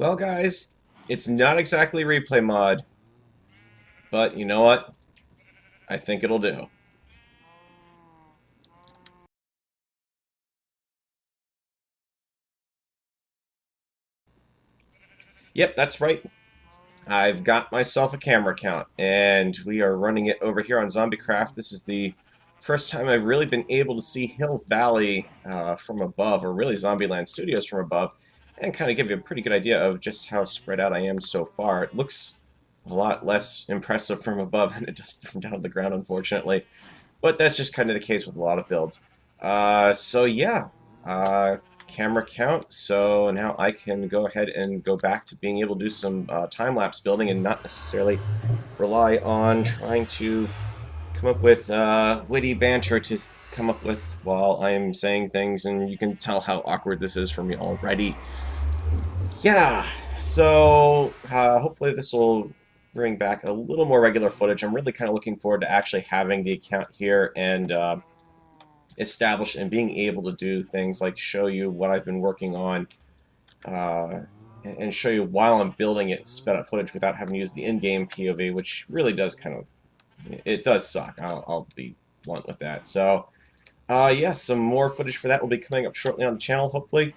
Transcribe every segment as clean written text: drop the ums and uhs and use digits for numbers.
Well, guys, it's not exactly ReplayMod, but you know what? I think it'll do. Yep, that's right. I've got myself a camera account, and we are running it over here on Zombiecraft. This is the first time I've really been able to see Hill Valley from above, or really Zombieland Studios from above, and kind of give you a pretty good idea of just how spread out I am so far. It looks a lot less impressive from above than it does from down to the ground, unfortunately. But that's just kind of the case with a lot of builds. So yeah, camera count. So now I can go ahead and go back to being able to do some time-lapse building and not necessarily rely on trying to come up with witty banter to come up with while I'm saying things, and you can tell how awkward this is for me already. Yeah, so hopefully this will bring back a little more regular footage. I'm really kind of looking forward to actually having the account here and establish and being able to do things like show you what I've been working on and show you while I'm building it sped up footage without having to use the in-game POV, which really does kind of, it does suck. I'll be blunt with that. So yeah, some more footage for that will be coming up shortly on the channel, hopefully.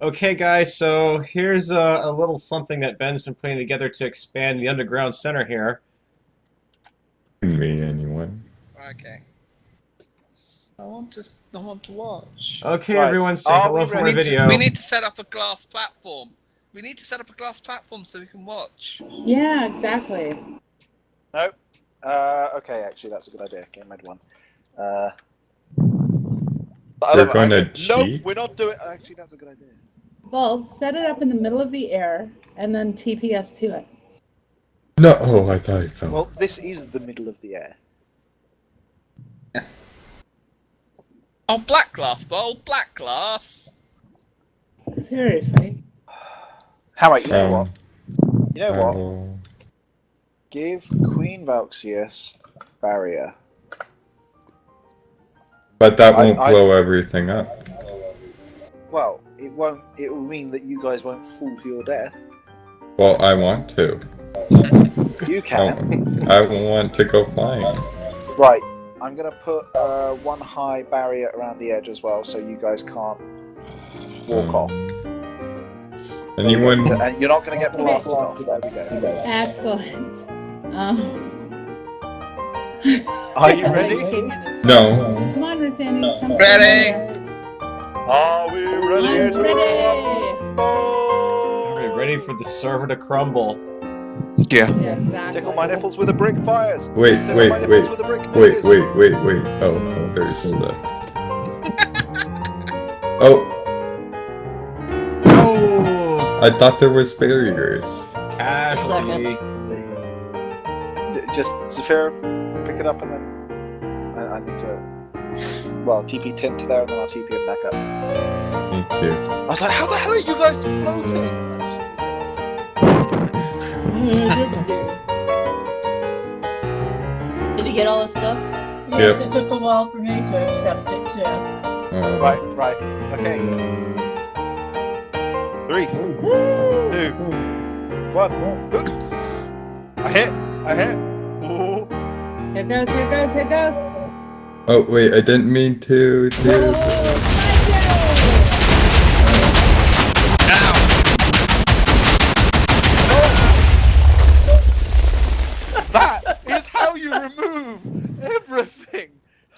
Okay, guys, so here's a little something that Ben's been putting together to expand the underground center here. Me, anyone? Okay. I want to watch. Okay, Right. everyone, say hello for my video. We need to set up a glass platform. We need to set up a glass platform so we can watch. Yeah, exactly. Nope. Okay, actually, that's a good idea. Game mode 1. We're going to cheat? Nope, we're not doing. Actually, that's a good idea. Well, set it up in the middle of the air and then TPS to it. No, oh, I thought you fell. Well, this is the middle of the air. Oh, black glass bowl, black glass. Seriously. How about you know what? You know what? Oh. Give Queen Valxius barrier. But that won't blow everything up. Well, it won't. It will mean that you guys won't fall to your death. Well, I want to. You can. I want to go flying. Right. I'm gonna put one high barrier around the edge as well, so you guys can't walk off. Anyone? And you're not gonna get blasted off. There we go. Excellent. Are you ready? No. Come on, Rosanny. Come Ready? Are we ready? I'm ready. Are we ready for the server to crumble? Yeah. Yeah, exactly. Tickle my nipples with a brick fires. Wait, Tickle wait, my wait, nipples with a brick wait, misses. wait. Oh, there's the. Oh, Oh, I thought there was barriers. casualty. Just Zafira, pick it up and then I need to. Well, TP Tin to there and then I'll TP it back up. Thank you. I was like, how the hell are you guys floating? Did you get all this stuff? Yes, it took a while for me to accept it too. Right. Okay. 3, 2, 1. I hit. Ooh. Here goes. Oh, wait, I didn't mean to. That is how you remove everything.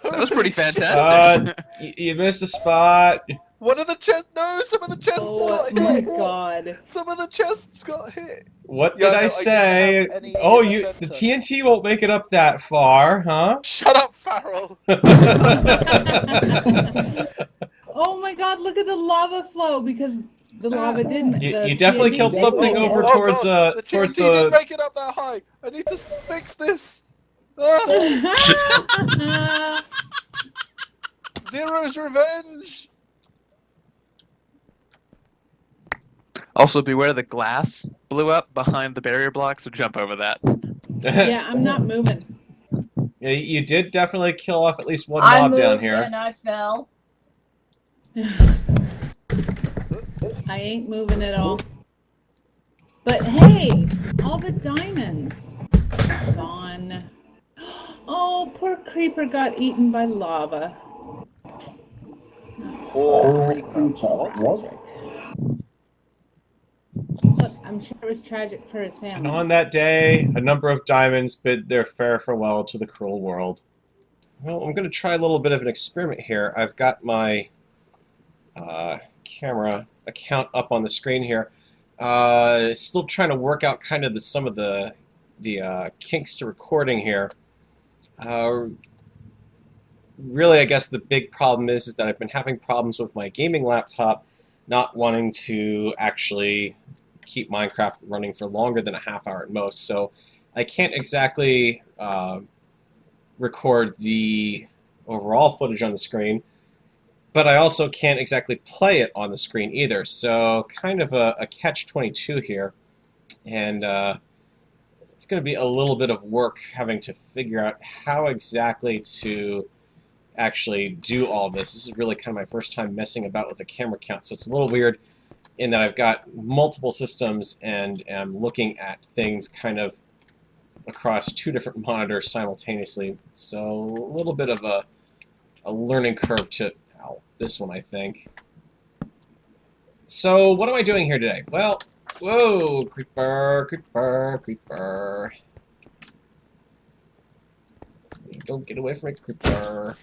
That was pretty fantastic. You missed a spot. One of the chests. No, some of the chests got Oh my hit. god. Some of the chests got hit. What Yeah, did no, I I say? didn't have any Oh, in the the center. TNT won't make it up that far, huh? Shut up, Farrell. Oh my god, look at the lava flow because the lava didn't. You definitely killed something over Oh, towards God. The towards TNT didn't the. make it up that high. I need to fix this. Ah, Zero's revenge. Also, beware the glass blew up behind the barrier block, so jump over that. Yeah, I'm not moving. Yeah, you did definitely kill off at least one I mob moved down here. and I fell. I ain't moving at all. But hey, all the diamonds gone. Oh, poor creeper got eaten by lava. Look, I'm sure it was tragic for his family. And on that day, a number of diamonds bid their fair farewell to the cruel world. Well, I'm going to try a little bit of an experiment here. I've got my camera account up on the screen here. Still trying to work out kind of some of the kinks to recording here. Really, I guess the big problem is that I've been having problems with my gaming laptop not wanting to actually keep Minecraft running for longer than a half hour at most. So I can't exactly record the overall footage on the screen, but I also can't exactly play it on the screen either. So kind of a catch-22 here. And it's going to be a little bit of work having to figure out how exactly to actually do all this. This is really kind of my first time messing about with a camera count, so it's a little weird in that I've got multiple systems and am looking at things kind of across two different monitors simultaneously. So a little bit of a learning curve to this one, I think. So what am I doing here today? Well, whoa, creeper. Go get away from me, creeper.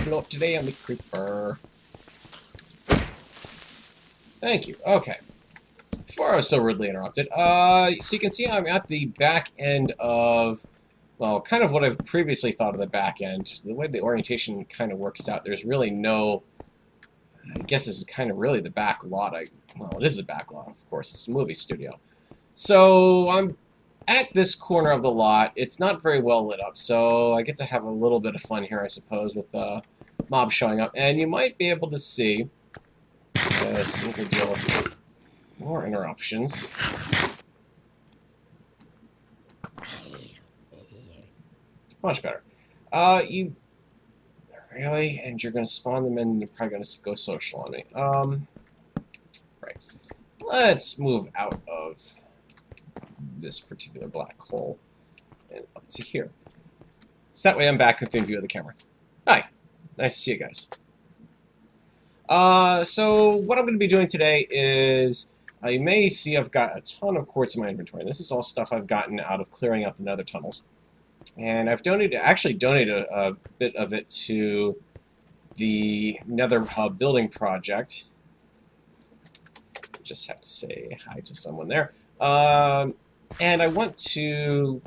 Not today, I'm a creeper. Thank you. Okay. Before I was so rudely interrupted, so you can see I'm at the back end of, well, kind of what I've previously thought of the back end. The way the orientation kind of works out, there's really no, I guess this is kind of really the back lot. Well, it is the back lot, of course. It's a movie studio. So I'm at this corner of the lot. It's not very well lit up, so I get to have a little bit of fun here, I suppose, with mobs showing up. And you might be able to see, as soon as I deal with more interruptions. Much better. You really? And you're going to spawn them in, and they're probably going to go social on me. Right. Let's move out of this particular black hole and up to here. So that way I'm back within view of the camera. Hi. Nice to see you guys. So what I'm going to be doing today is, you may see I've got a ton of quartz in my inventory. This is all stuff I've gotten out of clearing out the nether tunnels. And I've actually donated a bit of it to the Nether Hub building project. Just have to say hi to someone there. And I went to...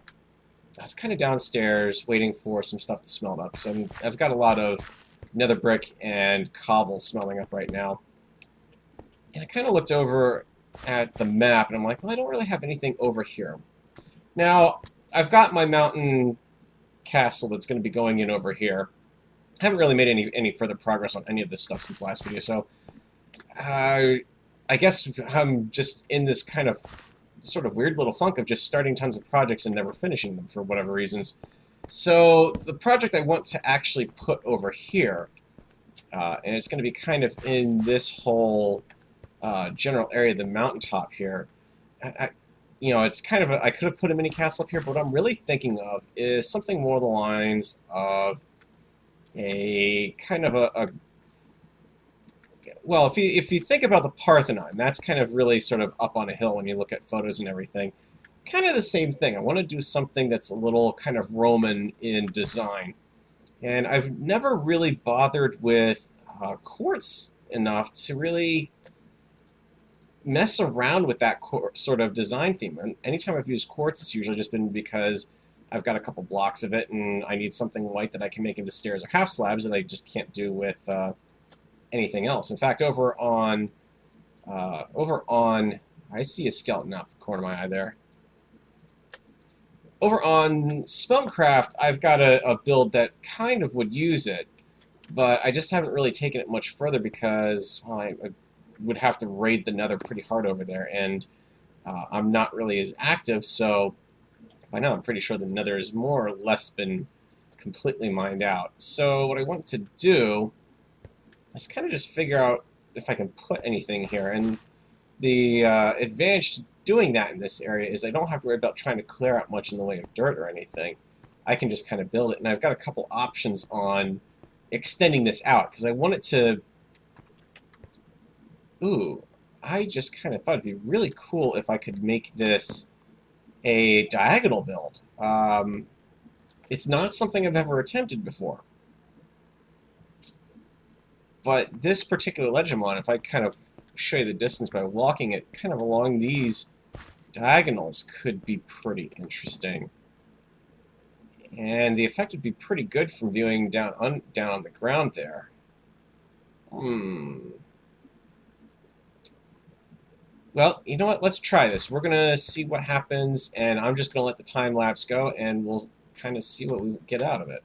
I was kind of downstairs waiting for some stuff to smell up. So I've got a lot of nether brick and cobble smelling up right now. And I kind of looked over at the map, and I'm like, well, I don't really have anything over here. Now, I've got my mountain castle that's going to be going in over here. I haven't really made any further progress on any of this stuff since the last video, so I guess I'm just in this kind of sort of weird little funk of just starting tons of projects and never finishing them for whatever reasons. So the project I want to actually put over here, and it's going to be kind of in this whole general area of the mountaintop here. You know, it's kind of I could have put a mini castle up here, but what I'm really thinking of is something more along the lines of a kind of well, if you think about the Parthenon, that's kind of really sort of up on a hill when you look at photos and everything. Kind of the same thing. I want to do something that's a little kind of Roman in design. And I've never really bothered with quartz enough to really mess around with that sort of design theme. And anytime I've used quartz, it's usually just been because I've got a couple blocks of it and I need something white that I can make into stairs or half slabs that I just can't do with anything else. In fact, over on, I see a skeleton out the corner of my eye there. Over on Spellcraft, I've got a build that kind of would use it, but I just haven't really taken it much further because, well, I would have to raid the nether pretty hard over there, and I'm not really as active, so by now I'm pretty sure the nether has more or less been completely mined out. So what I want to do is kind of just figure out if I can put anything here, and the advantage to doing that in this area is I don't have to worry about trying to clear out much in the way of dirt or anything. I can just kind of build it, and I've got a couple options on extending this out, because I want it to... Ooh, I just kind of thought it'd be really cool if I could make this a diagonal build. It's not something I've ever attempted before. But this particular ledge I'm on, if I kind of show you the distance by walking it kind of along these diagonals, could be pretty interesting. And the effect would be pretty good from viewing down on the ground there. Well, you know what? Let's try this. We're going to see what happens, and I'm just going to let the time lapse go, and we'll kind of see what we get out of it.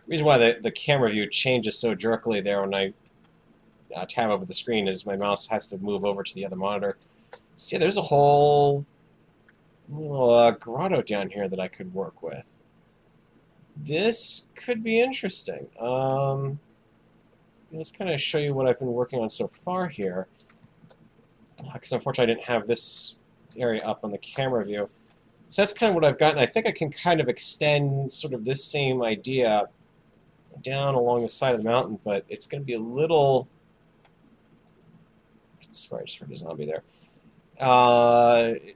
reason why the camera view changes so jerkily there when I tab over the screen is my mouse has to move over to the other monitor. See, there's a whole little grotto down here that I could work with. This could be interesting. Let's kind of show you what I've been working on so far here. Because unfortunately I didn't have this area up on the camera view. So that's kind of what I've got, and I think I can kind of extend sort of this same idea down along the side of the mountain, but it's going to be a little... Sorry, I just heard a zombie there. I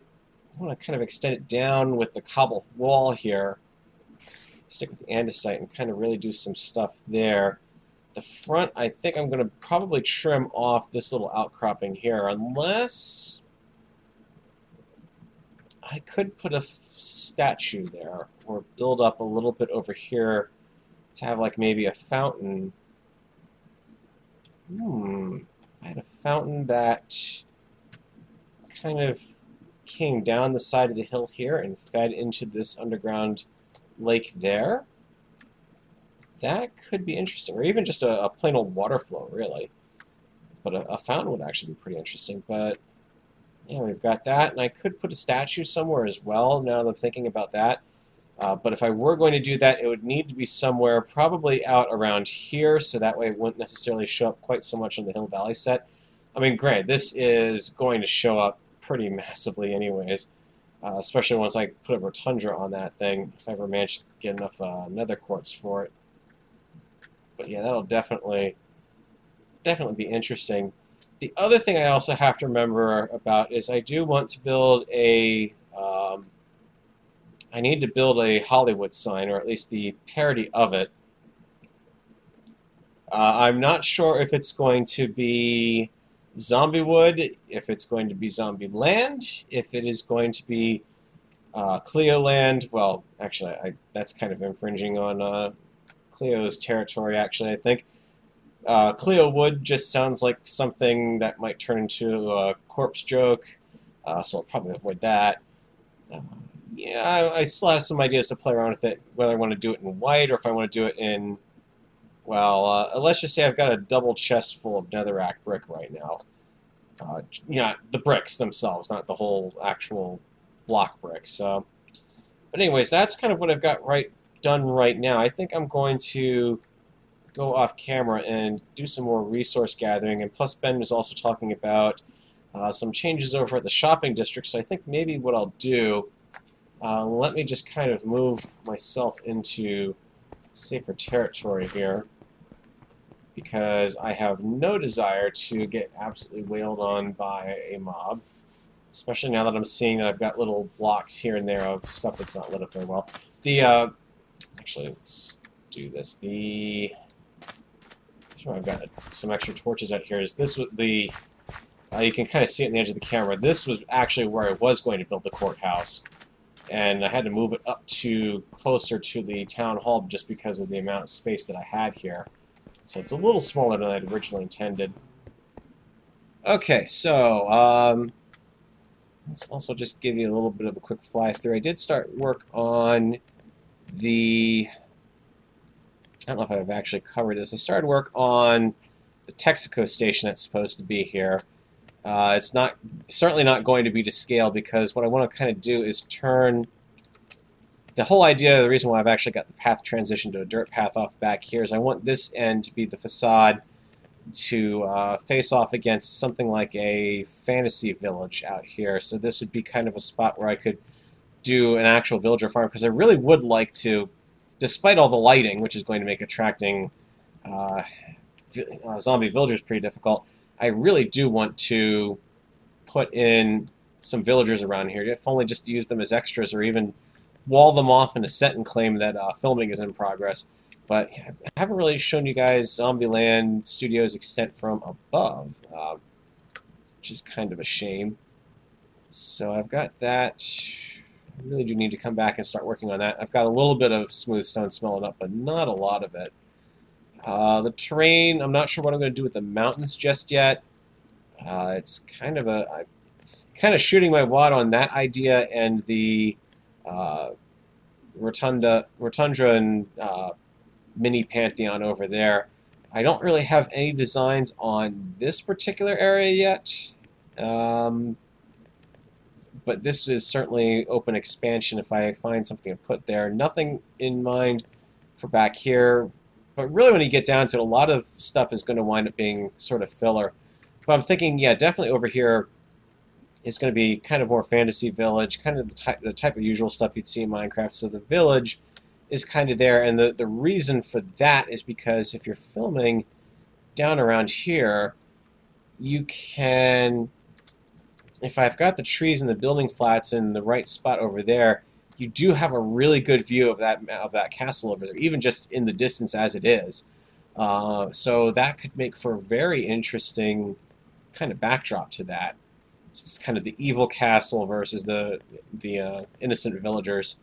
want to kind of extend it down with the cobble wall here. Stick with the andesite and kind of really do some stuff there. The front, I think I'm going to probably trim off this little outcropping here, unless I could put a statue there, or build up a little bit over here to have like maybe a fountain. I had a fountain that kind of came down the side of the hill here and fed into this underground lake there. That could be interesting, or even just a plain old water flow, really. But a fountain would actually be pretty interesting. But yeah, we've got that, and I could put a statue somewhere as well, now that I'm thinking about that. But if I were going to do that, it would need to be somewhere probably out around here, so that way it wouldn't necessarily show up quite so much on the Hill Valley set. I mean, granted, this is going to show up pretty massively anyways, especially once I put a rotundra on that thing, if I ever manage to get enough nether quartz for it. But yeah, that'll definitely be interesting. The other thing I also have to remember about is I do want to build a... I need to build a Hollywood sign, or at least the parody of it. I'm not sure if it's going to be Zombiewood, if it's going to be Zombieland, if it is going to be Cleoland. Well, actually, that's kind of infringing on Cleo's territory, actually, I think. Cleowood just sounds like something that might turn into a corpse joke, so I'll probably avoid that. Yeah, I still have some ideas to play around with it, whether I want to do it in white or if I want to do it in, well, let's just say I've got a double chest full of netherrack brick right now. Yeah, the bricks themselves, not the whole actual block bricks. So, but anyways, that's kind of what I've got done right now. I think I'm going to go off camera and do some more resource gathering, and plus Ben was also talking about some changes over at the shopping district, so I think maybe what I'll do, let me just kind of move myself into safer territory here, because I have no desire to get absolutely wailed on by a mob, especially now that I'm seeing that I've got little blocks here and there of stuff that's not lit up very well. Actually, let's do this. Sure, I've got some extra torches out here. Is this what you can kind of see it on the edge of the camera. This was actually where I was going to build the courthouse, and I had to move it up to closer to the town hall just because of the amount of space that I had here. So it's a little smaller than I'd originally intended. Okay, so let's also just give you a little bit of a quick fly through. I did start work on the... I don't know if I've actually covered this. I started work on the Texaco station that's supposed to be here. It's certainly not going to be to scale, because what I want to kind of do is turn the whole idea. The reason why I've actually got the path transition to a dirt path off back here is I want this end to be the facade to face off against something like a fantasy village out here. So this would be kind of a spot where I could do an actual villager farm, because I really would like to, despite all the lighting, which is going to make attracting zombie villagers pretty difficult, I really do want to put in some villagers around here, if only just to use them as extras, or even wall them off in a set and claim that filming is in progress. But I haven't really shown you guys Zombieland Studios' extent from above, which is kind of a shame. So I've got that. I really do need to come back and start working on that. I've got a little bit of smooth stone smelling up, but not a lot of it. The terrain, I'm not sure what I'm going to do with the mountains just yet. It's kind of shooting my wad on that idea, and the rotundra and mini pantheon over there. I don't really have any designs on this particular area yet, but this is certainly open expansion if I find something to put there. Nothing in mind for back here, but really when you get down to it, a lot of stuff is going to wind up being sort of filler. But I'm thinking, yeah, definitely over here is going to be kind of more fantasy village, kind of the type of usual stuff you'd see in Minecraft. So the village is kind of there, and the reason for that is because if you're filming down around here, you can, if I've got the trees and the building flats in the right spot over there, you do have a really good view of that castle over there, even just in the distance as it is. So that could make for a very interesting kind of backdrop to that. It's kind of the evil castle versus the innocent villagers.